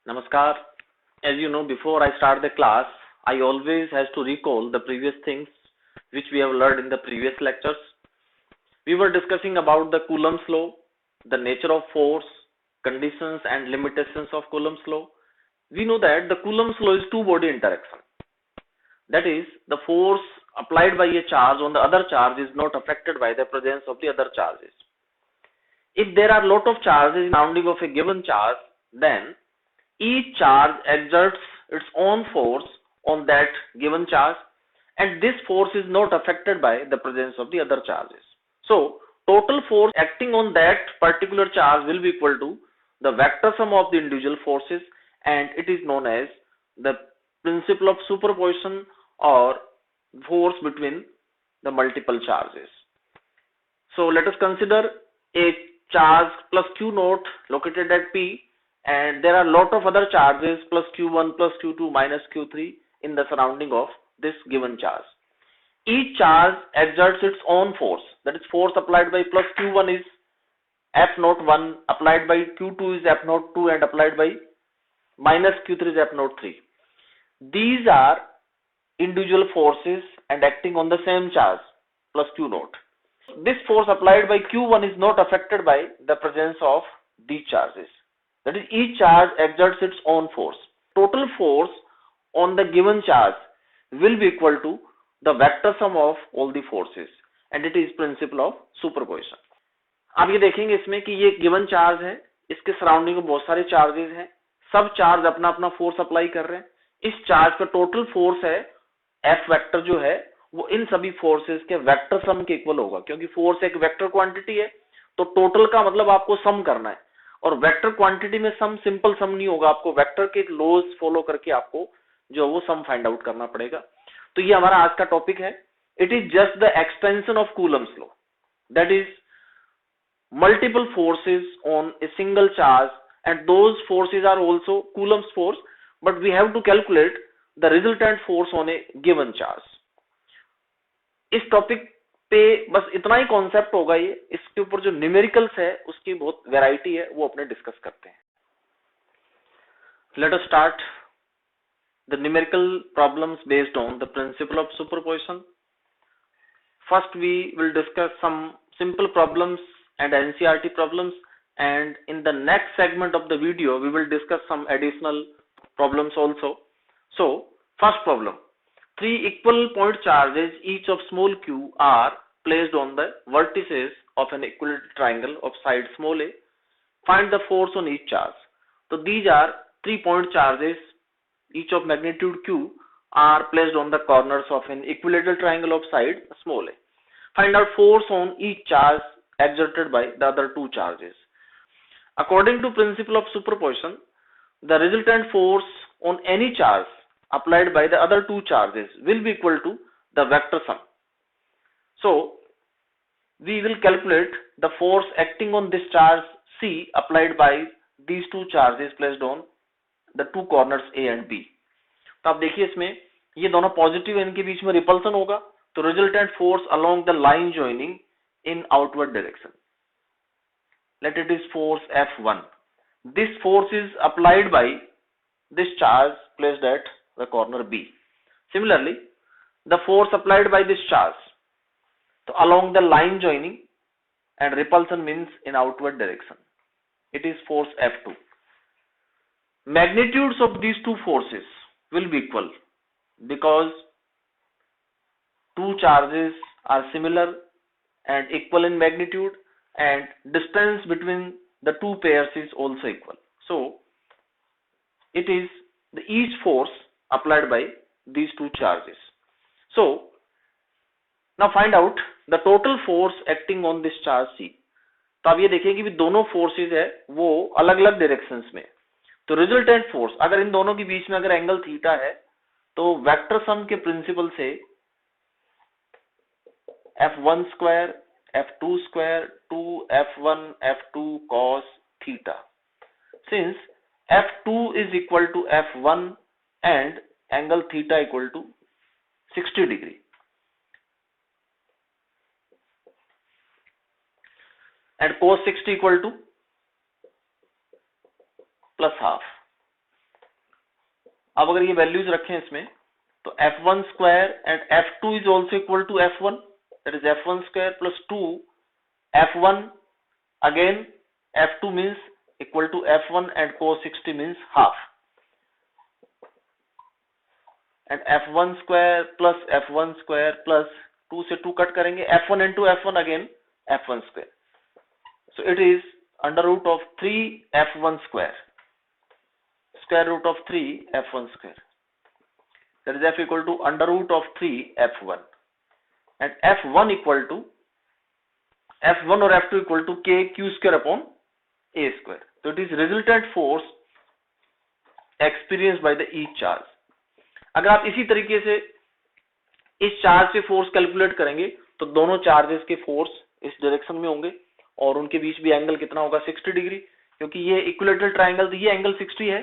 Namaskar. As you know, before I start the class, I always has to recall the previous things which we have learned in the previous lectures. We were discussing about the Coulomb's law, the nature of force, conditions and limitations of Coulomb's law. We know that the Coulomb's law is two-body interaction. That is, the force applied by a charge on the other charge is not affected by the presence of the other charges. If there are lot of charges in the surrounding of a given charge, then each charge exerts its own force on that given charge, and this force is not affected by the presence of the other charges. So, total force acting on that particular charge will be equal to the vector sum of the individual forces, and it is known as the principle of superposition or force between the multiple charges. So, let us consider a charge plus q naught located at P, and there are lot of other charges plus q1 plus q2 minus q3 in the surrounding of this given charge. Each charge exerts its own force, that is force applied by plus q1 is F naught 1, applied by q2 is F naught 2, and applied by minus q3 is F naught 3. These are individual forces and acting on the same charge plus q naught. This force applied by q1 is not affected by the presence of these charges. That is, each charge exerts its own force. Total force on the given charge will be equal to the vector sum of all the forces, and it is principle of superposition. आप ये देखेंगे इसमें कि ये given charge है, इसके surrounding में बहुत सारे चार्जेस हैं, सब चार्ज अपना अपना फोर्स अप्लाई कर रहे हैं. इस चार्ज का टोटल फोर्स है F वेक्टर जो है वो इन सभी फोर्सेस के वेक्टर सम के इक्वल होगा, क्योंकि फोर्स एक वेक्टर क्वांटिटी है, तो टोटल का मतलब आपको सम करना है, और वेक्टर क्वांटिटी में सम सिंपल सम नहीं होगा, आपको वेक्टर के लॉज फॉलो करके आपको जो वो सम फाइंड आउट करना पड़ेगा. तो ये हमारा आज का टॉपिक है. It is just the extension of Coulomb's law, that is multiple forces on a single charge, and those forces are also Coulomb's force, but we have to calculate the resultant force on a given charge. इस topic पे बस इतना ही concept होगा. ये इसके ऊपर जो numericals है उसकी बहुत वैरायटी है, वो अपने डिस्कस करते हैं. Let us start the numerical problems based on the principle of superposition. First we will discuss some simple problems and NCERT problems, and in the next segment of the video we will discuss some additional problems also. So first problem: three equal point charges each of small q are placed on the vertices of an equilateral triangle of side small a. Find the force on each charge. So these are 3 point charges each of magnitude q are placed on the corners of an equilateral triangle of side small a. Find out force on each charge exerted by the other two charges. According to principle of superposition, the resultant force on any charge applied by the other two charges will be equal to the vector sum. So we will calculate the force acting on this charge C applied by these two charges placed on the two corners A and B. तो आप देखिए इसमें ये दोनों positive, इनके बीच में repulsion होगा, तो resultant force along the line joining in outward direction. Let it is force F1. This force is applied by this charge placed at the corner B. Similarly, the force applied by this charge so along the line joining, and repulsion means in outward direction. It is force F2. Magnitudes of these two forces will be equal because two charges are similar and equal in magnitude, and distance between the two pairs is also equal. So it is the each force applied by these two charges. So now find out the total force acting on this charge C. तो आप ये देखेंगे कि दोनों forces है वो अलग अलग डायरेक्शंस में, तो रिजल्टेंट फोर्स अगर इन दोनों के बीच में अगर एंगल थीटा है तो वेक्टर सम के प्रिंसिपल से F1 square F2 square 2 F1 F2 cos theta. Since F2 is equal to F1 and angle theta equal to 60 degree, and cos 60 equal to plus half. अब अगर ये values रखें इसमें तो f1 square and f2 is also equal to f1, that is f1 square plus 2 f1 again f2 means equal to f1 and cos 60 means half and f1 square plus 2 से 2 cut करेंगे f1 into f1 अगेन f1 स्क्वायर, so it is under root of 3 f1 square root of 3 f1 square, that is f equal to under root of 3 f1 and f1 equal to f1 or f2 equal to k q square upon a square, so it is resultant force experienced by the each charge. अगर आप इसी तरीके से इस charge से force calculate करेंगे तो दोनों चार्जेस के फोर्स इस डायरेक्शन में होंगे और उनके बीच भी एंगल कितना होगा 60 डिग्री, क्योंकि ये इक्विलेटरल ट्रायंगल, तो ये एंगल 60 है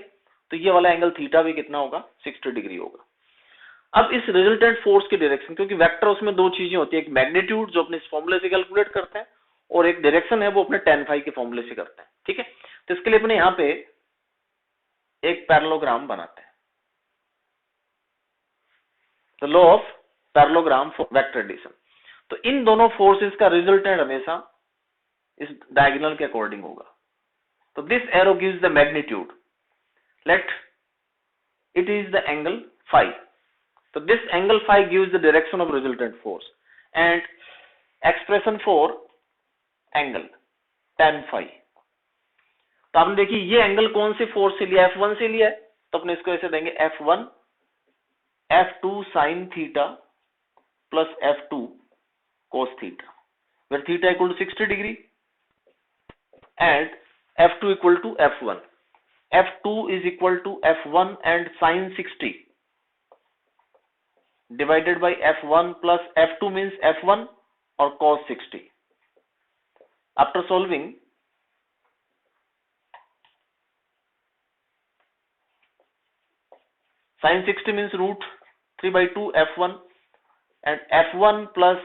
तो ये वाला एंगल थीटा भी कितना होगा 60 डिग्री होगा। अब इस रिजल्टेंट फोर्स की डायरेक्शन, क्योंकि वेक्टर उसमें दो चीजें होती है, एक मैग्नीट्यूड जो अपने इस फॉर्मूले से कैलकुलेट करते हैं और एक डायरेक्शन है वो अपने tan phi के फॉर्मूले से करते हैं, ठीक है। तो इसके लिए अपने यहाँ पे एक पैरेललोग्राम बनाते हैं, the law of parallelogram for vector addition. तो इन दोनों फोर्सेस का रिजल्टेंट हमेशा इस डायगोनल के अकॉर्डिंग होगा। तो this arrow gives the magnitude, late it is the angle phi, so this angle phi gives the direction of resultant force and expression for angle tan phi। तो आपने देखिए ये एंगल कौन से फोर्स से लिया, f1 से लिया है, तो अपने इसको ऐसे देंगे f1 f2 sin theta plus f2 cos theta, where theta equal to 60 degree and f2 equal to f1, f2 is equal to f1 and sin 60 divided by f1 plus f2 means f1 or cos 60. After solving, sin 60 means root 3 by 2 f1 and f1 plus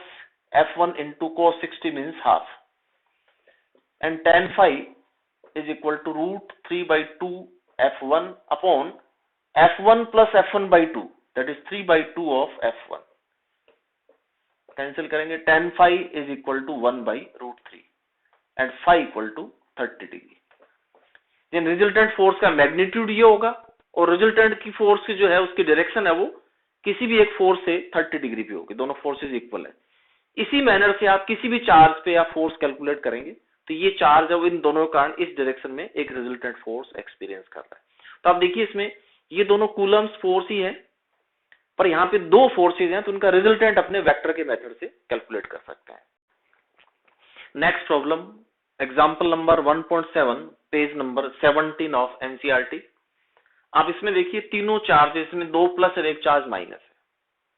f1 into cos 60 means half, and tan phi is equal to root 3 by 2 f1 upon f1 plus f1 by 2, that is 3 by 2 of f1, cancel करेंगे, tan phi is equal to 1 by root 3 and phi equal to 30 degree. then resultant force का magnitude ये होगा और resultant की force की जो है उसकी डायरेक्शन है वो किसी भी एक फोर्स से 30 डिग्री पे होगी, दोनों फोर्सेस इक्वल है। इसी मैनर से आप किसी भी चार्ज पे आप फोर्स कैलकुलेट करेंगे तो ये चार्ज अब इन दोनों के कारण इस डायरेक्शन में एक रिजल्टेंट फोर्स एक्सपीरियंस कर रहा है। तो आप देखिए इसमें ये दोनों कूलम्स फोर्स ही है, पर यहाँ पे दो फोर्सेज हैं तो उनका रिजल्टेंट अपने वेक्टर के मेथड से कैलकुलेट कर सकते हैं। Next problem, example number 1.7, page number 17 of NCERT. आप इसमें देखिए तीनों चार्जेस में 2 प्लस और 1 चार्ज माइनस है,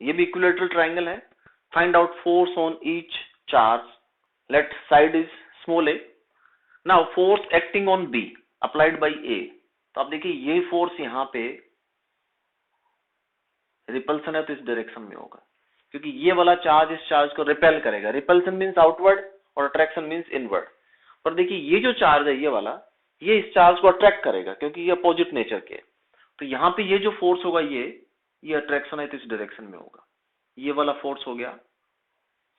ये भी इक्विलेटरल ट्रायंगल है। Find out force on each charge, let side is small a, now force acting on B applied by A। तो आप देखिए ये फोर्स यहाँ पे रिपल्सन है तो इस डायरेक्शन में होगा, क्योंकि ये वाला चार्ज इस चार्ज को रिपेल करेगा, रिपल्सन मींस आउटवर्ड और अट्रैक्शन मींस इनवर्ड। पर देखिए ये जो चार्ज है ये वाला, ये इस चार्ज को अट्रैक्ट करेगा क्योंकि ये अपोजिट नेचर के। तो यहाँ पे ये जो फोर्स होगा ये अट्रैक्शन है तो इस डायरेक्शन में होगा, ये वाला फोर्स हो गया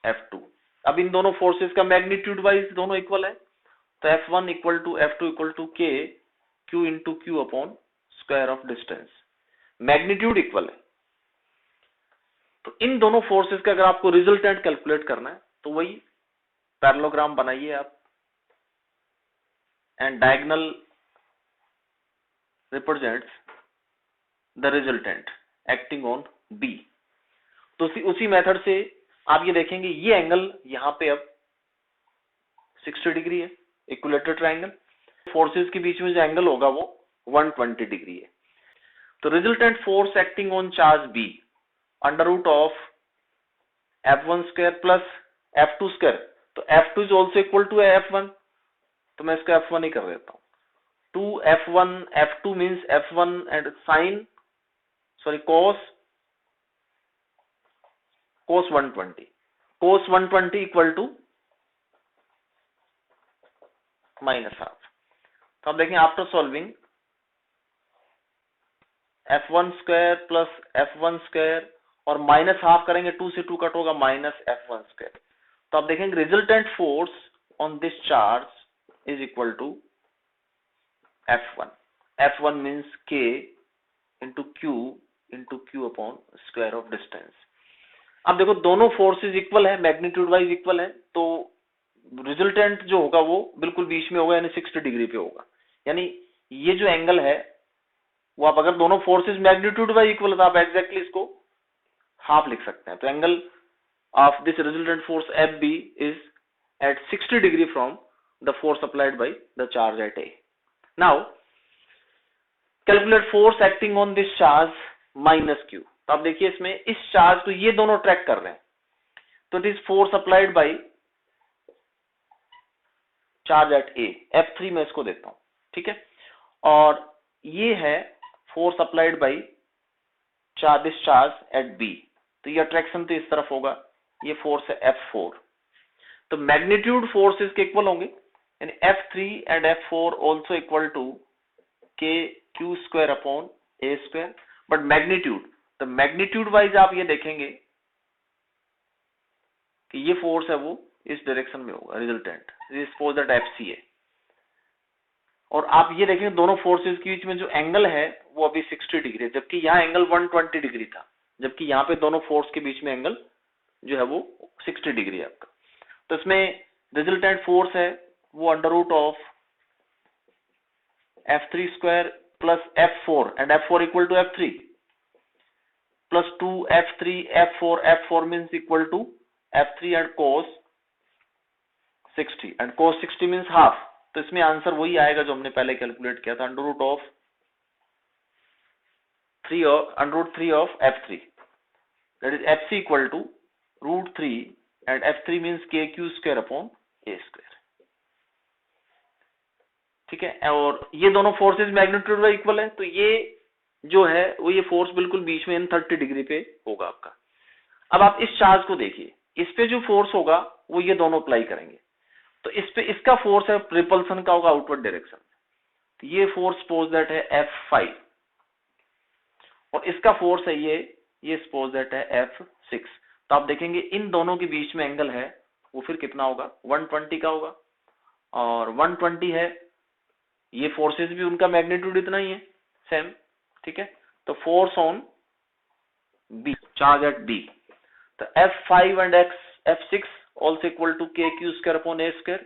F2। अब इन दोनों फोर्सेस का मैग्नीट्यूड वाइज दोनों इक्वल है, तो F1 equal to F2 equal to K Q into Q upon square of distance, magnitude equal है। तो इन दोनों फोर्सेस का अगर आपको रिजल्टेंट कैलकुलेट करना है तो वही पैरेललोग्राम बनाइए आप, and diagonal represents the resultant acting on B। तो उसी मेथड से आप ये देखेंगे ये एंगल यहाँ पे अब 60 डिग्री है, इक्विलेटरल ट्रायंगल, फोर्सेस के बीच में जो एंगल होगा वो 120 डिग्री है। तो resultant force acting on charge B under root of F1 square plus F2 square, तो F2 is also equal to F1, तो मैं इसका F1 ही कर देता हूँ। 2F1 F2 means F1 and sine cos 120 equal to minus half. तो आप देखें after solving F1 square plus F1 square और माइनस हाफ करेंगे, 2 से 2 कट होगा, माइनस F1 स्क्वायर। तो आप देखेंगे resultant force on this charge is equal to F1। F1 means K into Q upon square of distance. अब देखो दोनों फोर्सेस इक्वल है, मैग्नीट्यूड वाइज इक्वल है, तो रिजल्टेंट जो होगा वो बिल्कुल बीच में होगा, यानी 60 डिग्री पे होगा। यानी ये जो एंगल है वो, आप अगर दोनों फोर्सेस मैग्नीट्यूड वाइज इक्वल है तो आप एग्जैक्टली इसको हाफ लिख सकते हैं। तो angle of this resultant force F B is at 60 degree from the force applied by the charge at A. Now calculate force acting on this charge minus Q. तो आप देखिए इसमें इस चार्ज को ये दोनों ट्रैक कर रहे हैं, तो it is force applied by charge at A, F3 में इसको देता हूं, ठीक है। और ये है force applied by this charge at B, तो ये अट्रैक्शन तो इस तरफ होगा, ये फोर्स है F4। तो मैग्नीट्यूड फोर्सेस के इक्वल होंगे, यानी F3 and F4 also equal to K Q square upon A square. But magnitude, तो मैग्नीट्यूड वाइज आप ये देखेंगे कि ये फोर्स है वो इस डायरेक्शन में होगा, रिजल्टेंट सपोज दैट FC है। और आप ये देखेंगे दोनों फोर्सेस के बीच में जो एंगल है वो अभी 60 डिग्री है, जबकि यहाँ एंगल 120 डिग्री था, जबकि यहाँ पे दोनों फोर्स के बीच में एंगल जो है वो 60 डिग्री है आपका। तो इसमें रिजल्टेंट फोर्स है वो under root of F3 square plus F4 and F4 equal to F3 plus 2 F3 F4 means equal to F3 and cos 60 and cos 60 means half. तो इसमें आंसर वही आएगा जो हमने पहले कैलकुलेट किया था, under root 3 of F3, that is FC equal to √3 and F3 means KQ square upon A square, ठीक है। और ये दोनों फोर्सेस मैग्नीट्यूड में इक्वल है, तो ये जो है वो ये फोर्स बिल्कुल बीच में 30 डिग्री पे होगा आपका। अब आप इस चार्ज को देखिए, इस पे जो फोर्स होगा वो ये दोनों अप्लाई करेंगे, तो इस पे इसका फोर्स है रिपल्सन का होगा आउटवर्ड डायरेक्शन, तो ये फोर्स सपोज दैट है F5 और इसका फोर्स है ये सपोज दैट है F6। तो आप देखेंगे इन दोनों के बीच में एंगल है वो फिर कितना होगा, 120 का होगा, और 120 है, ये फोर्सेस भी उनका मैग्नीट्यूड इतना ही है सेम, ठीक है। तो force on B, charge at B, तो F5 and F6 also equal to KQ square upon A square,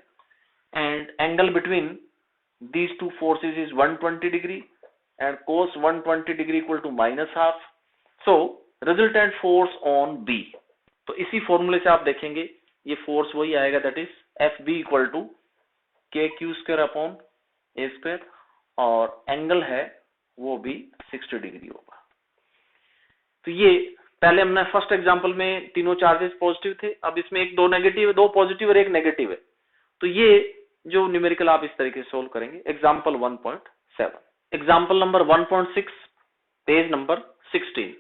and angle between these two forces is 120 degree and cos 120 degree equal to minus half. So resultant force on B, तो इसी फॉर्मूले से आप देखेंगे ये force वही आएगा, that is FB equal to KQ square upon A square, और एंगल है वो भी 60 डिग्री होगा। तो ये पहले हमने फर्स्ट एग्जांपल में तीनों चार्जेस पॉजिटिव थे, अब इसमें एक दो नेगेटिव है, दो पॉजिटिव और एक नेगेटिव है। तो ये जो न्यूमेरिकल आप इस तरीके से सोल्व करेंगे। Example 1.7, example number 1.6, page number 16।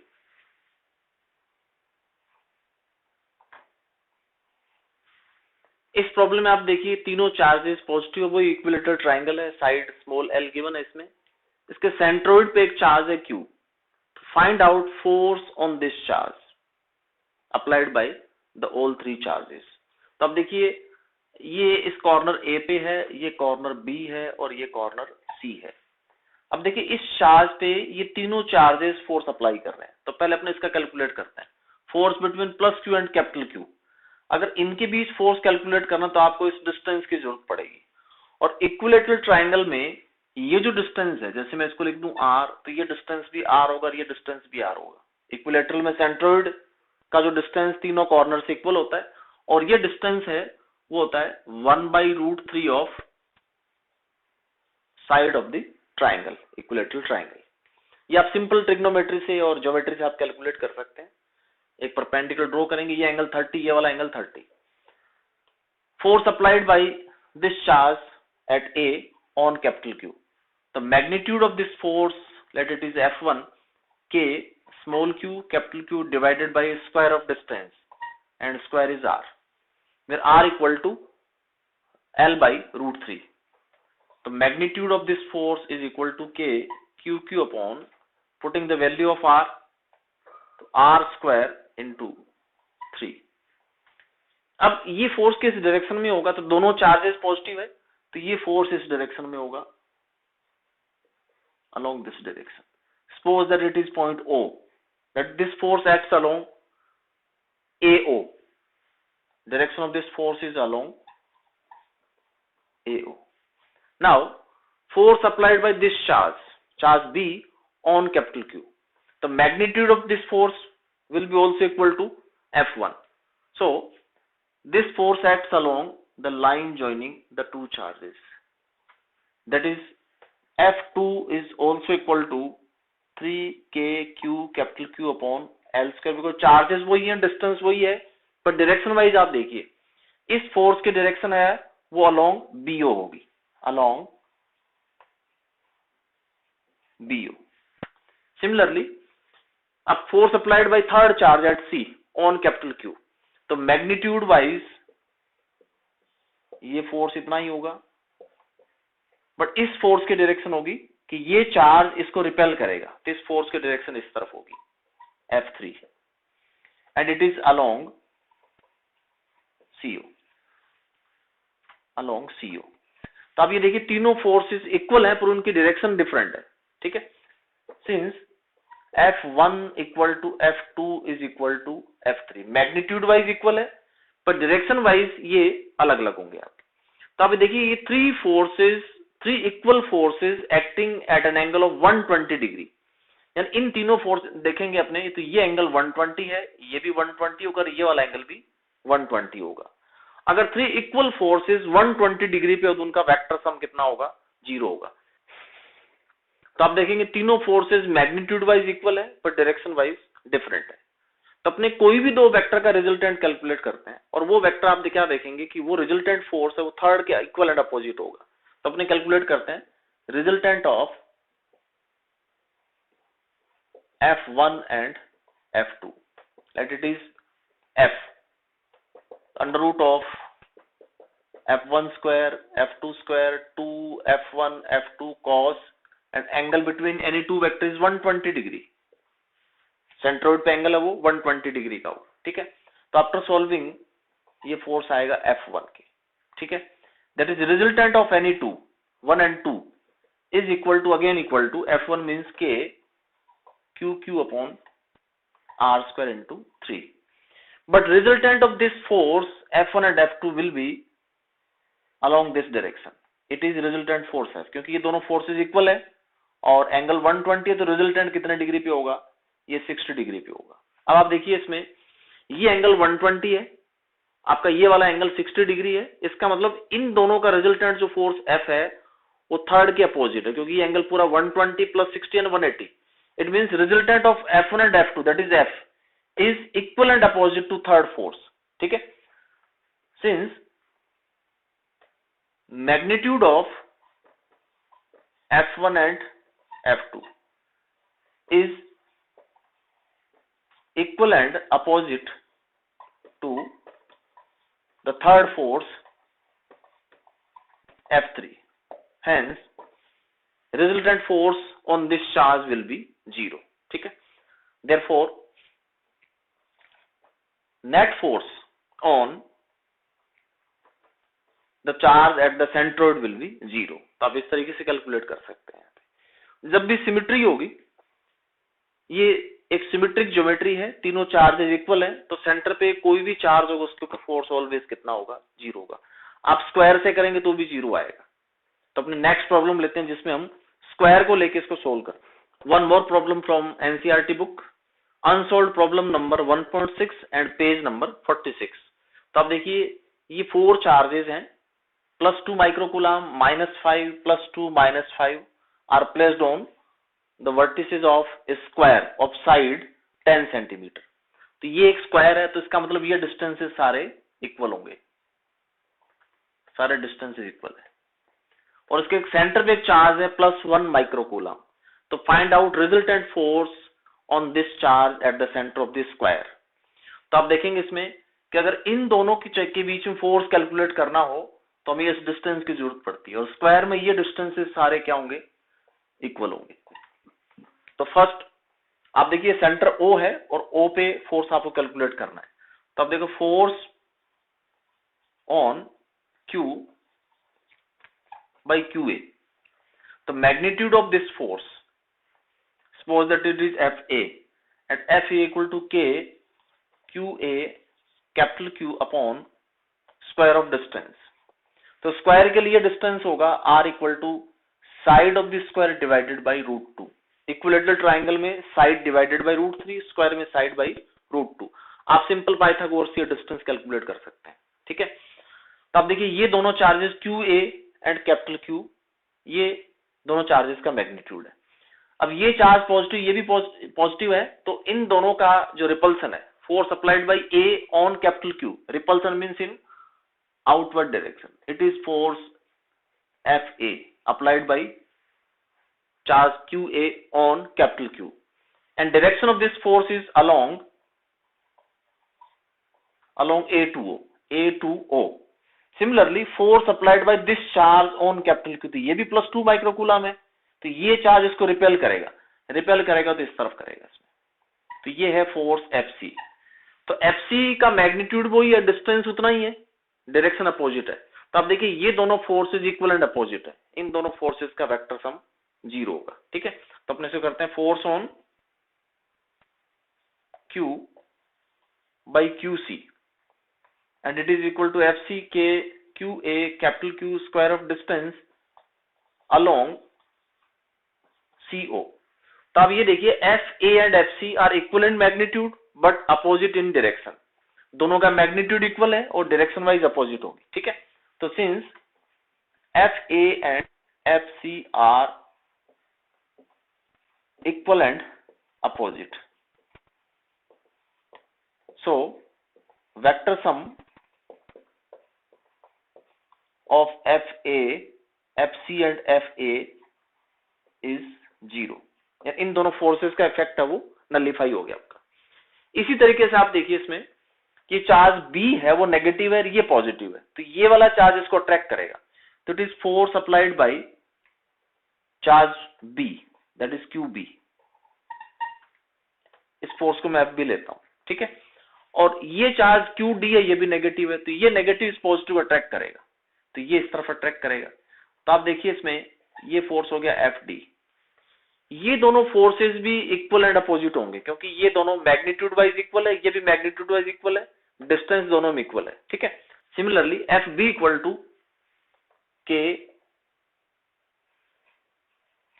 इस प्रॉब्लम में आप देखिए तीनों चार्जेस पॉजिटिव, वो इक्विलेटरल ट्राइंगल है, साइड स्मॉल l गिवन है इसमें, इसके सेंट्रोइड पे एक चार्ज है Q। Find out force on this charge applied by the all three charges. तो अब देखिए ये इस कॉर्नर A पे है, ये कॉर्नर B है और ये कॉर्नर C है। अब देखिए इस चार्ज पे ये तीनों चार्जेस फोर्स अप्लाई कर रहे हैं, तो पहले अपने इसका कैलकुलेट करते हैं। Force between plus Q and capital Q, अगर इनके बीच फोर्स कैलकुलेट करना तो आपको इस डिस्टेंस की जरूरत पड़ेगी। और इक्विलेटरल ट्राइंगल में ये जो डिस्टेंस है, जैसे मैं इसको लिख दूं R, तो ये डिस्टेंस भी R होगा और ये डिस्टेंस भी R होगा। इक्विलेटरल में सेंट्रोइड का जो डिस्टेंस तीनों कॉर्नर से इक्वल होता है, और ये डिस्टेंस है वो होता है 1/√3 of side of the triangle, equilateral triangle. ये आप सिंपल ट्रिग्नोमेट्री से और ज्योमेट्री से आप कैलकुलेट कर सकते हैं। एक परपेंडिकुलर ड्रॉ करेंगे, ये एंगल 30, ये वाला angle 30। Force applied by this charge eight A on capital Q. The magnitude of this force, let it is F1, K, small q, capital Q divided by square of distance, and square is R, where R equal to L by √3. The magnitude of this force is equal to K, QQ upon putting the value of R, तो R square into 3। अब ये force किस direction में होगा, तो दोनों charges positive है, तो ये फोर्स इस डायरेक्शन में होगा, along this direction. Suppose that it is point O, that this force acts along AO. Direction of this force is along AO. Now, force applied by this charge B on capital Q. The magnitude of this force will be also equal to F1. So, this force acts along the line joining the two charges. That is, F2 is also equal to 3kq capital Q upon L square, because charges वही है, distance वही है, पर direction wise आप देखिए, इस force की direction है वो अलोंग BO होगी, अलोंग BO. सिमिलरली, अब force applied by third charge at C on capital Q, तो मैग्नीट्यूड वाइज ये फोर्स इतना ही होगा, बट इस फोर्स की डायरेक्शन होगी कि ये चार्ज इसको रिपेल करेगा, तो इस फोर्स की डायरेक्शन इस तरफ होगी, F3, and it is along CO, along CO. तो आप ये देखिए तीनों फोर्सेस इक्वल हैं पर उनकी डायरेक्शन डिफरेंट है, ठीक है. Since F1 equal to F2 is equal to F3, magnitude wise equal है पर डायरेक्शन वाइज ये अलग अलग होंगे आप. तो आप देखिए ये three equal forces acting at an angle of 120 degree, यानी इन तीनों फोर्स देखेंगे अपने, तो ये एंगल 120 है, ये भी 120 होगा, ये वाला एंगल भी 120 होगा. अगर थ्री इक्वल फोर्सेस 120 डिग्री पे हो तो उनका वेक्टर सम कितना होगा, 0 होगा. तो आप देखेंगे तीनों फोर्सेस मैग्नीट्यूड वाइज इक्वल है पर डायरेक्शन वाइज डिफरेंट है. तो अपने कोई भी दो वेक्टर का रिजल्टेंट कैलकुलेट करते हैं और वो वेक्टर आप क्या देखेंगे कि वो रिजल्टेंट फोर्स है वो थर्ड के इक्वल एंड अपोजिट होगा. तो अपने कैलकुलेट करते हैं resultant of F1 and F2, let it is F under root of F1 square F2 square 2F1 F2 cos, and angle between any two vector is 120 degree. Centroid पे angle है वो 120 degree का हो, ठीक है. तो आफ्टर सॉल्विंग ये force आएगा F1 के, ठीक है. That is resultant of any two 1 and 2 is equal to F1 means K QQ upon R square into 3. But resultant of this force F1 and F2 will be along this direction. It is resultant force है क्योंकि ये दोनों forces equal है और angle 120 है, तो resultant कितने degree पे होगा, ये 60 डिग्री पे होगा. अब आप देखिए इसमें ये एंगल 120 है, आपका ये वाला एंगल 60 डिग्री है, इसका मतलब इन दोनों का रिजल्टेंट जो फोर्स F है वो थर्ड के अपोजिट है, क्योंकि ये एंगल पूरा 120 plus 60 and 180. It means resultant of F1 and F2 that is F is equal and opposite to third force, ठीक है. Since magnitude of F1 and F2 is equal and opposite to the third force F3, hence resultant force on this charge will be 0, ठीक है. Therefore net force on the charge at the centroid will be 0. तो आप इस तरीके से calculate कर सकते हैं. जब भी सिमिट्री होगी, ये एक सिमेट्रिक ज्योमेट्री है, तीनों चार्जेस इक्वल हैं, तो सेंटर पे कोई भी चार्ज होगा उसके ऊपर फोर्स ऑलवेज कितना होगा, 0 होगा. आप स्क्वायर से करेंगे तो भी 0 आएगा. तो अपने नेक्स्ट प्रॉब्लम लेते हैं जिसमें हम स्क्वायर को लेके इसको सोल्व कर. One more problem from NCERT book, unsolved problem number 1.6 and page number 46. तो आप देखिए ये 4 चार्जेस हैं, +2 microcoulomb, -5, +2, -5 are placed on the vertices of square of side 10 centimetre. तो ये एक स्क्वायर है, तो इसका मतलब ये डिस्टेंसेस सारे इक्वल होंगे, सारे डिस्टेंसेस इक्वल है. और इसके सेंटर पे एक चार्ज है +1 माइक्रोकूलम. तो find out resultant force on this charge at the centre of this square. तो आप देखेंगे इसमें कि अगर इन दोनों के बीच में फोर्स कैलकुलेट करना हो तो हमें इस डिस्टेंस की जरूरत पड़ती है, और स्क्वायर में ये डिस्टेंसेस सारे क्या होंगे, इक्वल होंगे. तो फर्स्ट आप देखिए सेंटर O है और O पे फोर्स आपको कैलकुलेट करना है। तो आप देखो force on Q by QA, the magnitude of this force, suppose that it is FA and FA equal to K QA capital Q upon square of distance। तो स्क्वायर के लिए डिस्टेंस होगा R equal to side of the square divided by √2। Equilateral triangle में side divided by √3, square में side by √2। आप simple Pythagoras से distance calculate कर सकते हैं। ठीक है, तो आप देखिए ये दोनों charges QA and capital Q, ये दोनों चार्जेस का मैग्नीट्यूड है। अब ये चार्ज पॉजिटिव, ये भी पॉजिटिव है, तो इन दोनों का जो रिपल्सन है, force applied by A on capital Q, repulsion means in outward direction, it is force FA applied by charge QA on capital Q, and direction of this force is along A to O। Similarly, force applied by this charge on capital Q, तो ये भी +2 microcoulomb है, तो ये charge इसको repel करेगा तो इस तरफ करेगा इसमें, तो ये है फोर्स FC। तो FC का मैग्नीट्यूड वही है, डिस्टेंस उतना ही है, डायरेक्शन अपोजिट है। तो आप देखिए ये दोनों फोर्सेस इक्वल एंड अपोजिट है, इन दोनों फोर्सेस का वेक्टर सम 0 होगा। ठीक है, तो अपने से करते हैं force on Q by QC and it is equal to FC के QA capital Q square of distance along CO। तो अब ये देखिए FA and FC are equivalent magnitude but opposite in direction, दोनों का मैग्नीट्यूड इक्वल है और direction wise opposite होगी। ठीक है, तो since FA and FC are equal and opposite, so vector sum of FA, FC and FA is 0। इन दोनों फोर्सेस का इफेक्ट है वो नलिफाई हो गया आपका। इसी तरीके से आप देखिए इसमें कि चार्ज B है वो नेगेटिव है, ये पॉजिटिव है, तो ये वाला चार्ज इसको अट्रैक्ट करेगा, तो it is force applied by charge B, that is QB। इस फोर्स को मैं FB लेता हूं। ठीक है, और ये चार्ज QD है, ये भी नेगेटिव है, तो ये नेगेटिव इस पॉजिटिव अट्रैक्ट करेगा, तो ये इस तरफ अट्रैक्ट करेगा। तो आप देखिए इसमें ये फोर्स हो गया FD। ये दोनों फोर्सेस भी इक्वल एंड अपोजिट होंगे क्योंकि ये दोनों मैग्नीट्यूड वाइज इक्वल है, ये भी मैग्नीट्यूड वाइज इक्वल है, डिस्टेंस दोनों में इक्वल है। ठीक है, similarly FB equal to K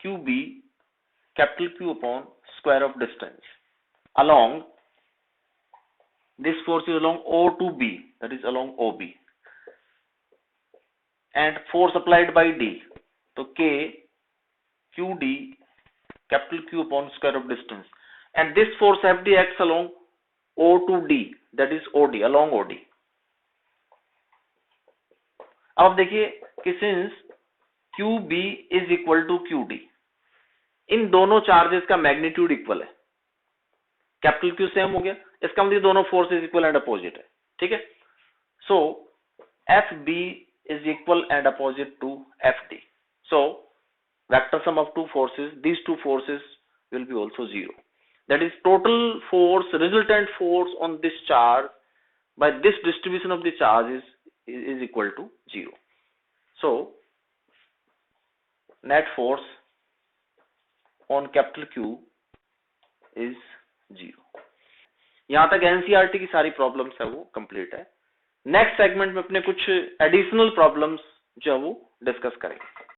QB capital Q upon square of distance along this force is along O to B, that is along OB, and force applied by D, तो K QD capital Q upon square of distance, and this force FD acts along O to D, that is OD, along OD। अब देखिए कि since QB is equal to QD, इन दोनों charges का magnitude equal है, capital Q same हो गया, इसका मतलब दोनों फोर्सेस इक्वल एंड अपोजिट है। ठीक है, सो FB is equal and opposite to FD, so vector sum of two forces, these two forces will be also 0, that is total force, resultant force on this charge by this distribution of the charge is equal to 0, so net force on capital Q is 0। यहां तक NCERT की सारी problems है वो complete है। Next segment में अपने कुछ एडिशनल प्रॉब्लम्स जो है वो डिस्कस करेंगे।